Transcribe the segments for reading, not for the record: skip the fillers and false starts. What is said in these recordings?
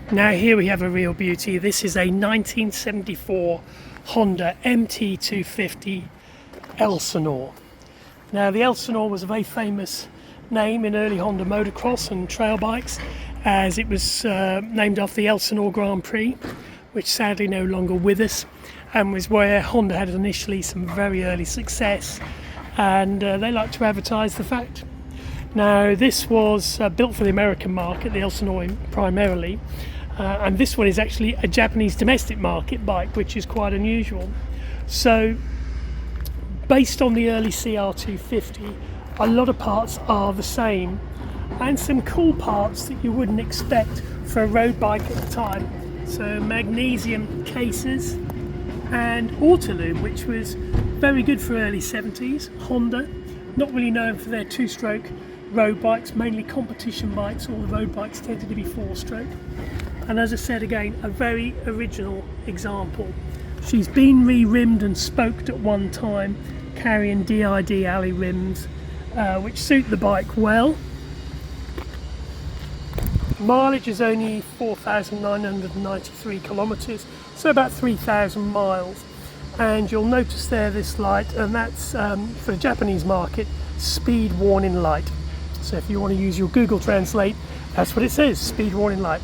Now here we have a real beauty. This is a 1974 Honda MT250 Elsinore. Now the Elsinore was a very famous name in early Honda motocross and trail bikes, as it was named after the Elsinore Grand Prix, which sadly no longer with us, and was where Honda had initially some very early success, and they like to advertise the fact. Now this was built for the American market, the Elsinore primarily, and this one is actually a Japanese domestic market bike, which is quite unusual. So based on the early CR250, a lot of parts are the same, and some cool parts that you wouldn't expect for a road bike at the time. So magnesium cases and Autolube, which was very good for early 70s. Honda, not really known for their two-stroke road bikes, mainly competition bikes. All the road bikes tended to be four-stroke. And as I said again, a very original example. She's been re-rimmed and spoked at one time, carrying DID alley rims, which suit the bike well. Mileage is only 4,993 kilometres, so about 3,000 miles. And you'll notice there this light, and that's for the Japanese market, speed warning light. So if you want to use your Google Translate, that's what it says, speed warning light.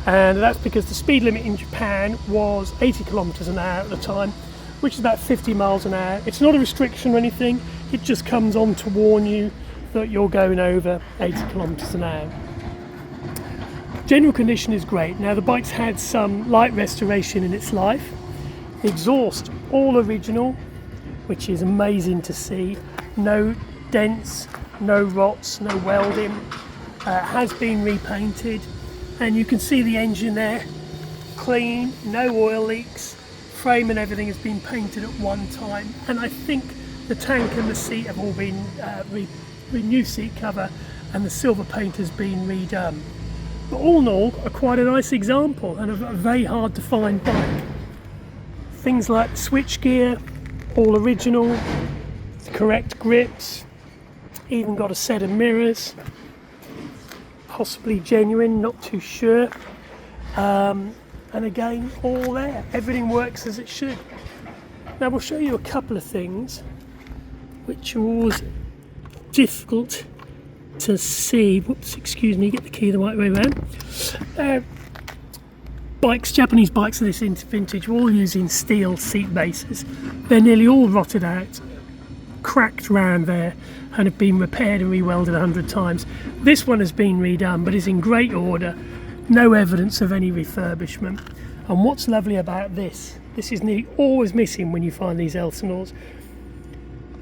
And that's because the speed limit in Japan was 80 kilometers an hour at the time, which is about 50 miles an hour. It's not a restriction or anything, it just comes on to warn you that you're going over 80 kilometers an hour. General condition is great. Now the bike's had some light restoration in its life. The exhaust, all original, which is amazing to see. No dents, no rots, no welding. Has been repainted, and you can see the engine there, clean, no oil leaks. Frame and everything has been painted at one time, and I think the tank and the seat have all been new seat cover, and the silver paint has been redone. But all in all, quite a nice example, and a very hard to find bike. Things like switchgear, all original, the correct grips, even got a set of mirrors, possibly genuine, not too sure. And again, all there, everything works as it should. Now we'll show you a couple of things which are always difficult to see. Whoops, excuse me, get the key the right way around. Bikes, Japanese bikes of this vintage, are all using steel seat bases. They're nearly all rotted out, cracked round there, and have been repaired and re-welded 100 times. This one has been redone, but is in great order. No evidence of any refurbishment. And what's lovely about this is nearly always missing when you find these Elsinores.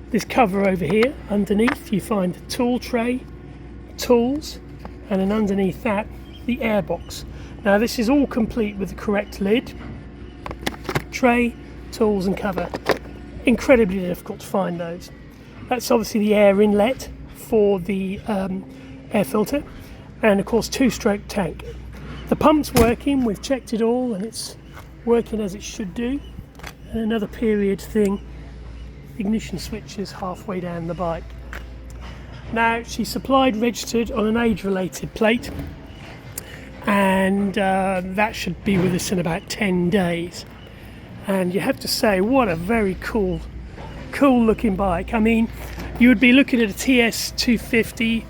This cover over here, underneath you find the tool tray, tools, and then underneath that the airbox. Now this is all complete with the correct lid, tray, tools and cover. Incredibly difficult to find those. That's obviously the air inlet for the air filter, and of course two-stroke tank. The pump's working, we've checked it all and it's working as it should do. And another period thing, ignition switch is halfway down the bike. Now she's supplied registered on an age-related plate, and that should be with us in about 10 days. And you have to say, what a very cool looking bike. I mean, you would be looking at a TS250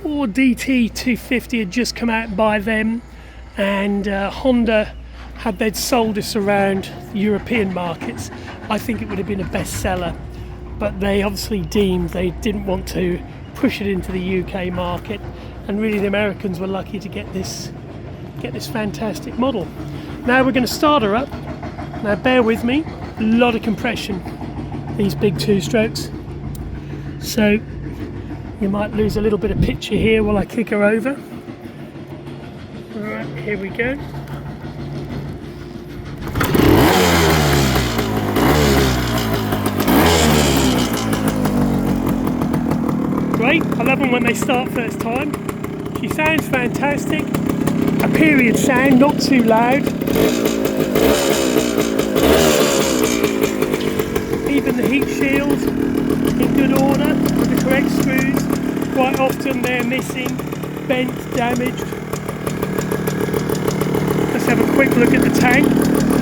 or DT250 had just come out by them, and Honda, had they sold this around the European markets, I think it would have been a bestseller. But they obviously deemed they didn't want to push it into the UK market, and really the Americans were lucky to get this fantastic model. Now we're going to start her up. Now bear with me, a lot of compression, these big two-strokes, so you might lose a little bit of picture here while I kick her over. Alright, here we go. Great, I love them when they start first time. She sounds fantastic. A period sound, not too loud. Even the heat shields in good order with the correct screws. Quite often they're missing, bent, damaged. Let's have a quick look at the tank.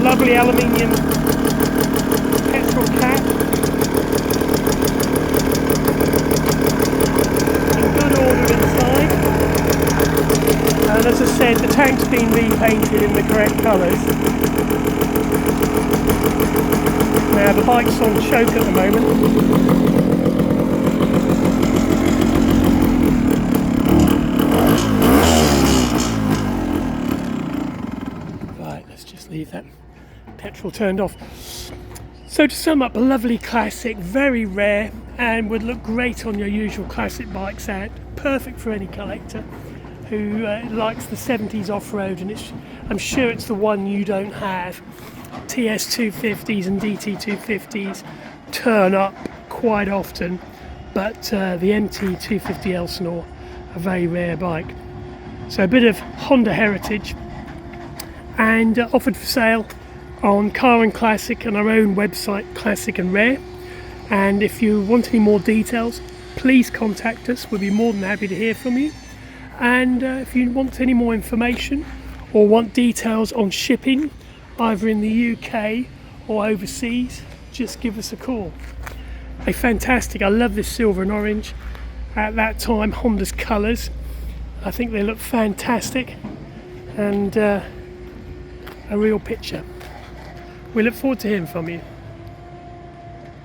Lovely aluminium petrol cap. In good order inside. And as I said, the tank's been repainted in the correct colours. Now the bike's on choke at the moment. Leave that petrol turned off. So to sum up, a lovely classic, very rare, and would look great on your usual classic bikes, and perfect for any collector who likes the 70s off-road, and I'm sure it's the one you don't have. TS250s and DT250s turn up quite often, but the MT250 Elsinore, a very rare bike. So a bit of Honda heritage, and offered for sale on Car and Classic and our own website, Classic and Rare. And if you want any more details, please contact us. We'll be more than happy to hear from you. And if you want any more information or want details on shipping, either in the UK or overseas, just give us a call. A fantastic, I love this silver and orange. At that time, Honda's colours, I think they look fantastic, and a real picture. We look forward to hearing from you.